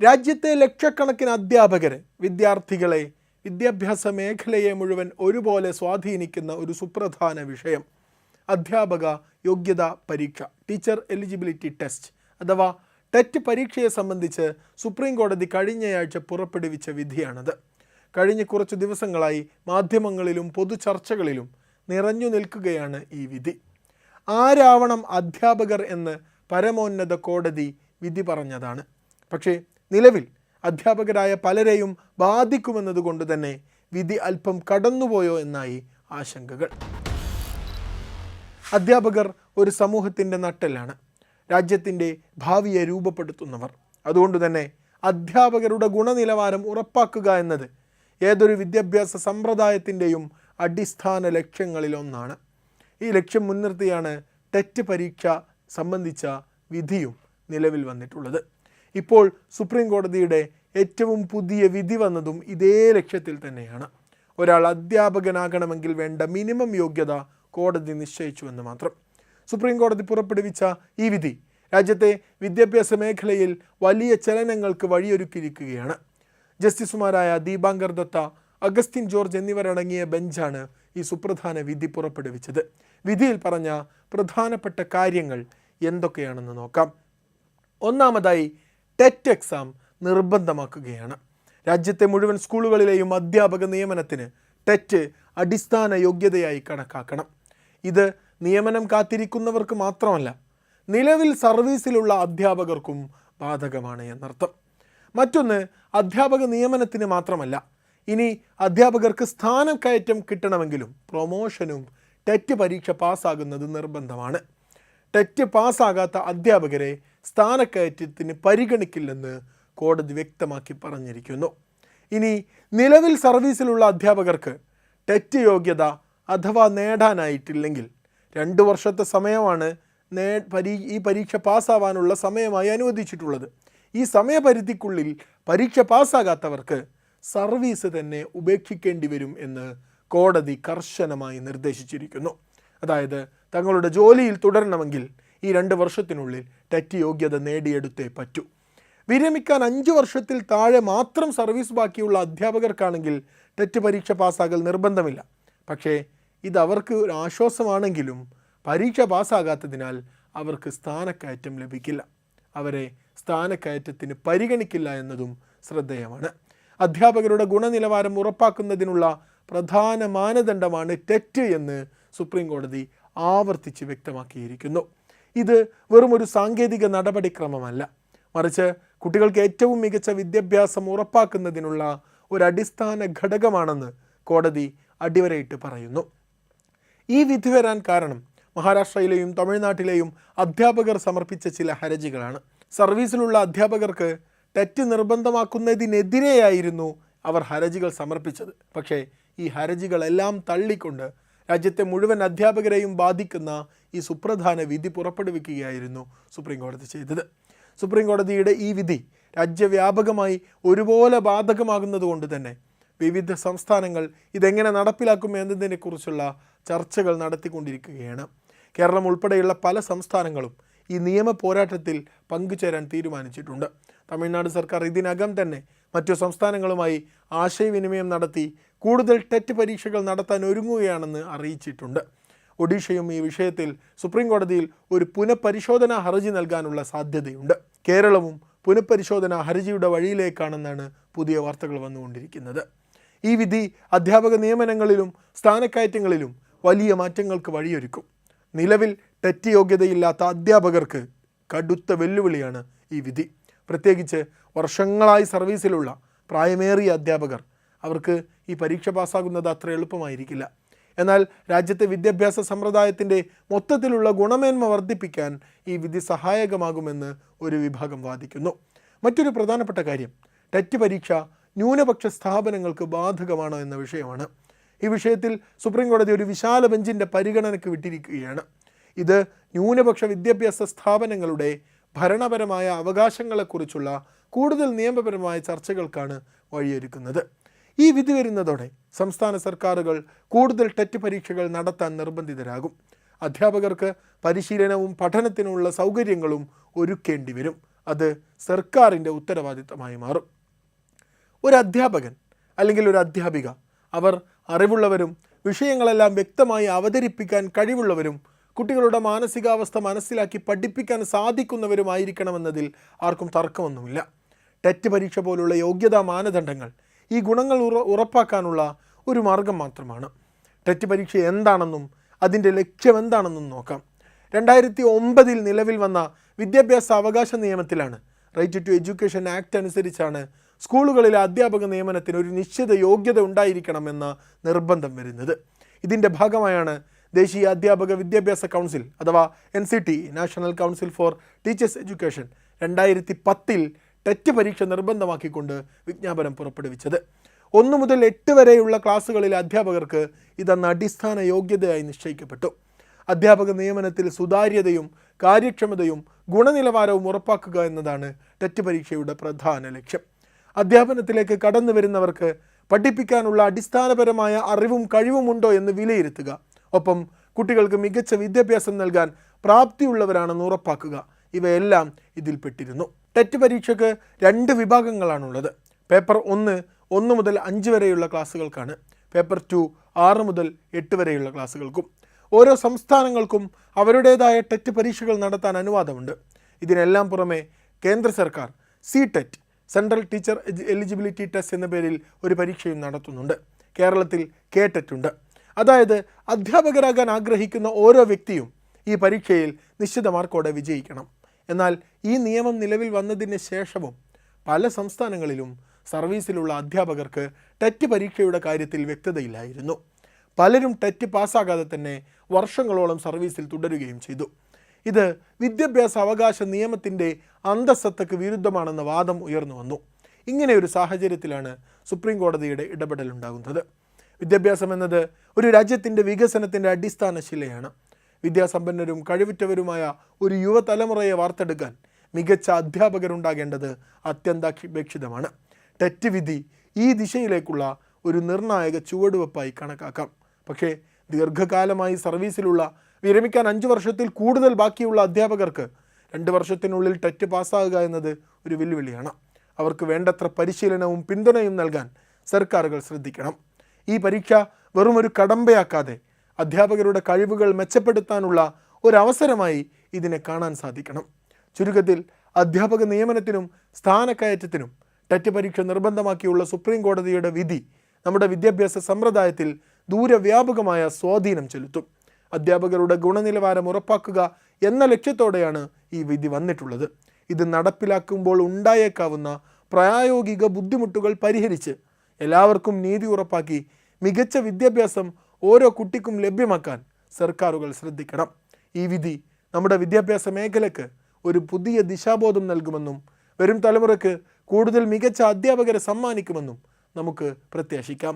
രാജ്യത്തെ ലക്ഷക്കണക്കിന് അധ്യാപകരെ, വിദ്യാർത്ഥികളെ, വിദ്യാഭ്യാസ മേഖലയെ മുഴുവൻ ഒരുപോലെ സ്വാധീനിക്കുന്ന ഒരു സുപ്രധാന വിഷയം അധ്യാപക യോഗ്യതാ പരീക്ഷ, ടീച്ചർ എലിജിബിലിറ്റി ടെസ്റ്റ് അഥവാ ടെറ്റ് പരീക്ഷയെ സംബന്ധിച്ച് സുപ്രീം കോടതി കഴിഞ്ഞയാഴ്ച പുറപ്പെടുവിച്ച വിധിയാണത്. കഴിഞ്ഞ കുറച്ചു ദിവസങ്ങളായി മാധ്യമങ്ങളിലും പൊതുചർച്ചകളിലും നിറഞ്ഞു നിൽക്കുകയാണ് ഈ വിധി. ആരാവണം അധ്യാപകർ എന്ന് പരമോന്നത കോടതി വിധി പറഞ്ഞതാണ്. പക്ഷേ നിലവിൽ അധ്യാപകരായ പലരെയും ബാധിക്കുമെന്നതുകൊണ്ട് തന്നെ വിധി അല്പം കടന്നുപോയോ എന്നായി ആശങ്കകൾ. അധ്യാപകർ ഒരു സമൂഹത്തിൻ്റെ നട്ടെല്ലാണ്, രാജ്യത്തിൻ്റെ ഭാവിയെ രൂപപ്പെടുത്തുന്നവർ. അതുകൊണ്ട് തന്നെ അധ്യാപകരുടെ ഗുണനിലവാരം ഉറപ്പാക്കുക എന്നത് ഏതൊരു വിദ്യാഭ്യാസ സമ്പ്രദായത്തിൻ്റെയും അടിസ്ഥാന ലക്ഷ്യങ്ങളിലൊന്നാണ്. ഈ ലക്ഷ്യം മുൻനിർത്തിയാണ് ടെറ്റ് പരീക്ഷ സംബന്ധിച്ച വിധിയും നിലവിൽ വന്നിട്ടുള്ളത്. ഇപ്പോൾ സുപ്രീം കോടതിയുടെ ഏറ്റവും പുതിയ വിധി വന്നതും ഇതേ ലക്ഷ്യത്തിൽ തന്നെയാണ്. ഒരാൾ അധ്യാപകനാകണമെങ്കിൽ വേണ്ട മിനിമം യോഗ്യത കോടതി നിശ്ചയിച്ചുവെന്ന് മാത്രം. സുപ്രീം കോടതി പുറപ്പെടുവിച്ച ഈ വിധി രാജ്യത്തെ വിദ്യാഭ്യാസ മേഖലയിൽ വലിയ ചലനങ്ങൾക്ക് വഴിയൊരുക്കിയിരിക്കുകയാണ്. ജസ്റ്റിസുമാരായ ദീപാങ്കർ ദത്ത, അഗസ്റ്റിൻ ജോർജ് എന്നിവരടങ്ങിയ ബെഞ്ചാണ് ഈ സുപ്രധാന വിധി പുറപ്പെടുവിച്ചത്. വിധിയിൽ പറഞ്ഞ പ്രധാനപ്പെട്ട കാര്യങ്ങൾ എന്തൊക്കെയാണെന്ന് നോക്കാം. ഒന്നാമതായി, ടെറ്റ് എക്സാം നിർബന്ധമാക്കുകയാണ്. രാജ്യത്തെ മുഴുവൻ സ്കൂളുകളിലെയും അധ്യാപക നിയമനത്തിന് ടെറ്റ് അടിസ്ഥാന യോഗ്യതയായി കണക്കാക്കണം. ഇത് നിയമനം കാത്തിരിക്കുന്നവർക്ക് മാത്രമല്ല, നിലവിൽ സർവീസിലുള്ള അധ്യാപകർക്കും ബാധകമാണ് എന്നർത്ഥം. മറ്റൊന്ന്, അധ്യാപക നിയമനത്തിന് മാത്രമല്ല, ഇനി അധ്യാപകർക്ക് സ്ഥാനക്കയറ്റം കിട്ടണമെങ്കിലും പ്രൊമോഷനും ടെറ്റ് പരീക്ഷ പാസ്സാകുന്നത് നിർബന്ധമാണ്. ടെറ്റ് പാസ്സാകാത്ത അധ്യാപകരെ സ്ഥാനക്കയറ്റത്തിന് പരിഗണിക്കില്ലെന്ന് കോടതി വ്യക്തമാക്കി പറഞ്ഞിരിക്കുന്നു. ഇനി നിലവിൽ സർവീസിലുള്ള അധ്യാപകർക്ക് ടെറ്റ് യോഗ്യത അഥവാ നേടാനായിട്ടില്ലെങ്കിൽ 2 വർഷത്തെ സമയമാണ് ഈ പരീക്ഷ പാസ്സാവാനുള്ള സമയമായി അനുവദിച്ചിട്ടുള്ളത്. ഈ സമയപരിധിക്കുള്ളിൽ പരീക്ഷ പാസ്സാകാത്തവർക്ക് സർവീസ് തന്നെ ഉപേക്ഷിക്കേണ്ടി വരും എന്ന് കോടതി കർശനമായി നിർദ്ദേശിച്ചിരിക്കുന്നു. അതായത് തങ്ങളുടെ ജോലിയിൽ തുടരണമെങ്കിൽ ഈ 2 വർഷത്തിനുള്ളിൽ ടെറ്റ് യോഗ്യത നേടിയെടുത്തേ പറ്റൂ. വിരമിക്കാൻ 5 വർഷത്തിൽ താഴെ മാത്രം സർവീസ് ബാക്കിയുള്ള അധ്യാപകർക്കാണെങ്കിൽ ടെറ്റ് പരീക്ഷ പാസ്സാകൽ നിർബന്ധമില്ല. പക്ഷേ ഇത് അവർക്ക് ഒരു ആശ്വാസമാണെങ്കിലും പരീക്ഷ പാസ്സാകാത്തതിനാൽ അവർക്ക് സ്ഥാനക്കയറ്റം ലഭിക്കില്ല, അവരെ സ്ഥാനക്കയറ്റത്തിന് പരിഗണിക്കില്ല എന്നതും ശ്രദ്ധേയമാണ്. അധ്യാപകരുടെ ഗുണനിലവാരം ഉറപ്പാക്കുന്നതിനുള്ള പ്രധാന മാനദണ്ഡമാണ് ടെറ്റ് എന്ന് സുപ്രീം കോടതി ആവർത്തിച്ച് വ്യക്തമാക്കിയിരിക്കുന്നു. ഇത് വെറും ഒരു സാങ്കേതിക നടപടിക്രമമല്ല, മറിച്ച് കുട്ടികൾക്ക് ഏറ്റവും മികച്ച വിദ്യാഭ്യാസം ഉറപ്പാക്കുന്നതിനുള്ള ഒരു അടിസ്ഥാന ഘടകമാണെന്ന് കോടതി അടിവരയിട്ട് പറയുന്നു. ഈ വിധി വരാൻ കാരണം മഹാരാഷ്ട്രയിലെയും തമിഴ്നാട്ടിലെയും അധ്യാപകർ സമർപ്പിച്ച ചില ഹർജികളാണ്. സർവീസിലുള്ള അധ്യാപകർക്ക് ടെറ്റ് നിർബന്ധമാക്കുന്നതിനെതിരെയായിരുന്നു അവർ ഹർജികൾ സമർപ്പിച്ചത്. പക്ഷേ ഈ ഹർജികളെല്ലാം തള്ളിക്കൊണ്ട് രാജ്യത്തെ മുഴുവൻ അധ്യാപകരെയും ബാധിക്കുന്ന ഈ സുപ്രധാന വിധി പുറപ്പെടുവിക്കുകയായിരുന്നു സുപ്രീം കോടതി ചെയ്തത്. സുപ്രീം കോടതിയുടെ ഈ വിധി രാജ്യവ്യാപകമായി ഒരുപോലെ ബാധകമാകുന്നതുകൊണ്ട് തന്നെ വിവിധ സംസ്ഥാനങ്ങൾ ഇതെങ്ങനെ നടപ്പിലാക്കും എന്നതിനെക്കുറിച്ചുള്ള ചർച്ചകൾ നടത്തിക്കൊണ്ടിരിക്കുകയാണ്. കേരളം ഉൾപ്പെടെയുള്ള പല സംസ്ഥാനങ്ങളും ഈ നിയമ പോരാട്ടത്തിൽ പങ്കുചേരാൻ തീരുമാനിച്ചിട്ടുണ്ട്. തമിഴ്നാട് സർക്കാർ ഇതിനകം തന്നെ മറ്റു സംസ്ഥാനങ്ങളുമായി ആശയവിനിമയം നടത്തി കൂടുതൽ ടെറ്റ് പരീക്ഷകൾ നടത്താൻ ഒരുങ്ങുകയാണെന്ന് അറിയിച്ചിട്ടുണ്ട്. ഒഡീഷയും ഈ വിഷയത്തിൽ സുപ്രീം കോടതിയിൽ ഒരു പുനഃപരിശോധനാ ഹർജി നൽകാനുള്ള സാധ്യതയുണ്ട്. കേരളവും പുനഃപരിശോധനാ ഹർജിയുടെ വഴിയിലേക്കാണെന്നാണ് പുതിയ വാർത്തകൾ വന്നുകൊണ്ടിരിക്കുന്നത്. ഈ വിധി അധ്യാപക നിയമനങ്ങളിലും സ്ഥാനക്കയറ്റങ്ങളിലും വലിയ മാറ്റങ്ങൾക്ക് വഴിയൊരുക്കും. നിലവിൽ ടെറ്റ് യോഗ്യതയില്ലാത്ത അധ്യാപകർക്ക് കടുത്ത വെല്ലുവിളിയാണ് ഈ വിധി. പ്രത്യേകിച്ച് വർഷങ്ങളായി സർവീസിലുള്ള പ്രായമേറിയ അധ്യാപകർ, അവർക്ക് ഈ പരീക്ഷ പാസ്സാകുന്നത് അത്ര എളുപ്പമായിരിക്കില്ല. എന്നാൽ രാജ്യത്തെ വിദ്യാഭ്യാസ സമ്പ്രദായത്തിൻ്റെ മൊത്തത്തിലുള്ള ഗുണമേന്മ വർദ്ധിപ്പിക്കാൻ ഈ വിധി സഹായകമാകുമെന്ന് ഒരു വിഭാഗം വാദിക്കുന്നു. മറ്റൊരു പ്രധാനപ്പെട്ട കാര്യം, ടെറ്റ് പരീക്ഷ ന്യൂനപക്ഷ സ്ഥാപനങ്ങൾക്ക് ബാധകമാണോ എന്ന വിഷയമാണ്. ഈ വിഷയത്തിൽ സുപ്രീം കോടതി ഒരു വിശാല ബെഞ്ചിൻ്റെ പരിഗണനയ്ക്ക് വിട്ടിരിക്കുകയാണ്. ഇത് ന്യൂനപക്ഷ വിദ്യാഭ്യാസ സ്ഥാപനങ്ങളുടെ ഭരണപരമായ അവകാശങ്ങളെക്കുറിച്ചുള്ള കൂടുതൽ നിയമപരമായ ചർച്ചകൾക്കാണ് വഴിയൊരുക്കുന്നത്. ഈ വിധി വരുന്നതോടെ സംസ്ഥാന സർക്കാരുകൾ കൂടുതൽ ടെറ്റ് പരീക്ഷകൾ നടത്താൻ നിർബന്ധിതരാകും. അധ്യാപകർക്ക് പരിശീലനവും പഠനത്തിനുള്ള സൗകര്യങ്ങളും ഒരുക്കേണ്ടി വരും. അത് സർക്കാരിൻ്റെ ഉത്തരവാദിത്തമായി മാറും. ഒരു അധ്യാപകൻ അല്ലെങ്കിൽ ഒരു അധ്യാപിക അവർ അറിവുള്ളവരും വിഷയങ്ങളെല്ലാം വ്യക്തമായി അവതരിപ്പിക്കാൻ കഴിവുള്ളവരും കുട്ടികളുടെ മാനസികാവസ്ഥ മനസ്സിലാക്കി പഠിപ്പിക്കാൻ സാധിക്കുന്നവരുമായിരിക്കണമെന്നതിൽ ആർക്കും തർക്കമൊന്നുമില്ല. ടെറ്റ് പരീക്ഷ പോലുള്ള യോഗ്യതാ മാനദണ്ഡങ്ങൾ ഈ ഗുണങ്ങൾ ഉറപ്പാക്കാനുള്ള ഒരു മാർഗം മാത്രമാണ്. ടെറ്റ് പരീക്ഷ എന്താണെന്നും അതിൻ്റെ ലക്ഷ്യം എന്താണെന്നും നോക്കാം. 2009 നിലവിൽ വന്ന വിദ്യാഭ്യാസ അവകാശ നിയമത്തിലാണ്, റൈറ്റ് ടു എഡ്യൂക്കേഷൻ ആക്ട് അനുസരിച്ചാണ് സ്കൂളുകളിലെ അധ്യാപക നിയമനത്തിന് ഒരു നിശ്ചിത യോഗ്യത ഉണ്ടായിരിക്കണമെന്ന നിർബന്ധം വരുന്നത്. ഇതിൻ്റെ ഭാഗമായാണ് ദേശീയ അധ്യാപക വിദ്യാഭ്യാസ കൗൺസിൽ അഥവാ NCT national council for teachers education 2010 TET പരീക്ഷ നിർബന്ധമാക്കിക്കൊണ്ട് വിജ്ഞാപനം പുറപ്പെടുവിച്ചത്. 1 മുതൽ 8 വരെയുള്ള ക്ലാസ്സുകളിലെ അധ്യാപകർക്ക് ഇതന്ന് അടിസ്ഥാന യോഗ്യതയായി നിശ്ചയിക്കപ്പെട്ടു. അധ്യാപക നിയമനത്തിൽ സുതാര്യതയും കാര്യക്ഷമതയും ഗുണനിലവാരവും ഉറപ്പാക്കുക എന്നതാണ് ടെറ്റ് പരീക്ഷയുടെ പ്രധാന ലക്ഷ്യം. അധ്യാപനത്തിലേക്ക് കടന്നു വരുന്നവർക്ക് പഠിപ്പിക്കാനുള്ള അടിസ്ഥാനപരമായ അറിവും കഴിവുമുണ്ടോ എന്ന് വിലയിരുത്തുക. ഒപ്പം കുട്ടികൾക്ക് മികച്ച വിദ്യാഭ്യാസം നൽകാൻ പ്രാപ്തിയുള്ളവരാണെന്ന് ഉറപ്പാക്കുക. ഇവയെല്ലാം ഇതിൽപ്പെട്ടിരുന്നു. ടെറ്റ് പരീക്ഷയ്ക്ക് 2 വിഭാഗങ്ങളാണുള്ളത്. പേപ്പർ 1 മുതൽ 5 വരെയുള്ള ക്ലാസ്സുകൾക്കാണ്. പേപ്പർ 2 6 മുതൽ 8 വരെയുള്ള ക്ലാസ്സുകൾക്കും. ഓരോ സംസ്ഥാനങ്ങൾക്കും അവരുടേതായ ടെറ്റ് പരീക്ഷകൾ നടത്താൻ അനുവാദമുണ്ട്. ഇതിനെല്ലാം പുറമെ കേന്ദ്ര സർക്കാർ CTET central teacher eligibility test എന്ന പേരിൽ ഒരു പരീക്ഷയും നടത്തുന്നുണ്ട്. കേരളത്തിൽ KTET ഉണ്ട്. അതായത് അധ്യാപകരാകാൻ ആഗ്രഹിക്കുന്ന ഓരോ വ്യക്തിയും ഈ പരീക്ഷയിൽ നിശ്ചിത മാർക്കോടെ വിജയിക്കണം. എന്നാൽ ഈ നിയമം നിലവിൽ വന്നതിന് ശേഷവും പല സംസ്ഥാനങ്ങളിലും സർവീസിലുള്ള അധ്യാപകർക്ക് ടെറ്റ് പരീക്ഷയുടെ കാര്യത്തിൽ വ്യക്തതയില്ലായിരുന്നു. പലരും ടെറ്റ് പാസ്സാകാതെ തന്നെ വർഷങ്ങളോളം സർവീസിൽ തുടരുകയും ചെയ്തു. ഇത് വിദ്യാഭ്യാസ അവകാശ നിയമത്തിൻ്റെ അന്തസ്സത്തക്ക് വിരുദ്ധമാണെന്ന വാദം ഉയർന്നു വന്നു. ഇങ്ങനെയൊരു സാഹചര്യത്തിലാണ് സുപ്രീം കോടതിയുടെ ഇടപെടലുണ്ടാകുന്നത്. വിദ്യാഭ്യാസം എന്നത് ഒരു രാജ്യത്തിൻ്റെ വികസനത്തിൻ്റെ അടിസ്ഥാന ശിലയാണ്. വിദ്യാസമ്പന്നരും കഴിവുറ്റവരുമായ ഒരു യുവതലമുറയെ വാർത്തെടുക്കാൻ മികച്ച അധ്യാപകരുണ്ടാകേണ്ടത് അത്യന്താപേക്ഷിതമാണ്. ടെറ്റ് വിധി ഈ ദിശയിലേക്കുള്ള ഒരു നിർണായക ചുവടുവെപ്പായി കണക്കാക്കാം. പക്ഷേ ദീർഘകാലമായി സർവീസിലുള്ള വിരമിക്കാൻ 5 വർഷത്തിൽ കൂടുതൽ ബാക്കിയുള്ള അധ്യാപകർക്ക് 2 വർഷത്തിനുള്ളിൽ ടെറ്റ് പാസ്സാകുക എന്നത് ഒരു വെല്ലുവിളിയാണ്. അവർക്ക് വേണ്ടത്ര പരിശീലനവും പിന്തുണയും നൽകാൻ സർക്കാരുകൾ ശ്രദ്ധിക്കണം. ഈ പരീക്ഷ വെറുമൊരു കടമ്പയാക്കാതെ അധ്യാപകരുടെ കഴിവുകൾ മെച്ചപ്പെടുത്താനുള്ള ഒരവസരമായി ഇതിനെ കാണാൻ സാധിക്കണം. ചുരുക്കത്തിൽ അധ്യാപക നിയമനത്തിനും സ്ഥാനക്കയറ്റത്തിനും ടെറ്റ് പരീക്ഷ നിർബന്ധമാക്കിയുള്ള സുപ്രീം കോടതിയുടെ വിധി നമ്മുടെ വിദ്യാഭ്യാസ സമ്പ്രദായത്തിൽ ദൂരവ്യാപകമായ സ്വാധീനം ചെലുത്തും. അധ്യാപകരുടെ ഗുണനിലവാരം ഉറപ്പാക്കുക എന്ന ലക്ഷ്യത്തോടെയാണ് ഈ വിധി വന്നിട്ടുള്ളത്. ഇത് നടപ്പിലാക്കുമ്പോൾ ഉണ്ടായേക്കാവുന്ന പ്രായോഗിക ബുദ്ധിമുട്ടുകൾ പരിഹരിച്ച് എല്ലാവർക്കും നീതി ഉറപ്പാക്കി മികച്ച വിദ്യാഭ്യാസം ഓരോ കുട്ടിക്കും ലഭ്യമാക്കാൻ സർക്കാരുകൾ ശ്രദ്ധിക്കണം. ഈ വിധി നമ്മുടെ വിദ്യാഭ്യാസ മേഖലയ്ക്ക് ഒരു പുതിയ ദിശാബോധം നൽകുമെന്നും വരും തലമുറയ്ക്ക് കൂടുതൽ മികച്ച അധ്യാപകരെ സമ്മാനിക്കുമെന്നും നമുക്ക് പ്രത്യാശിക്കാം.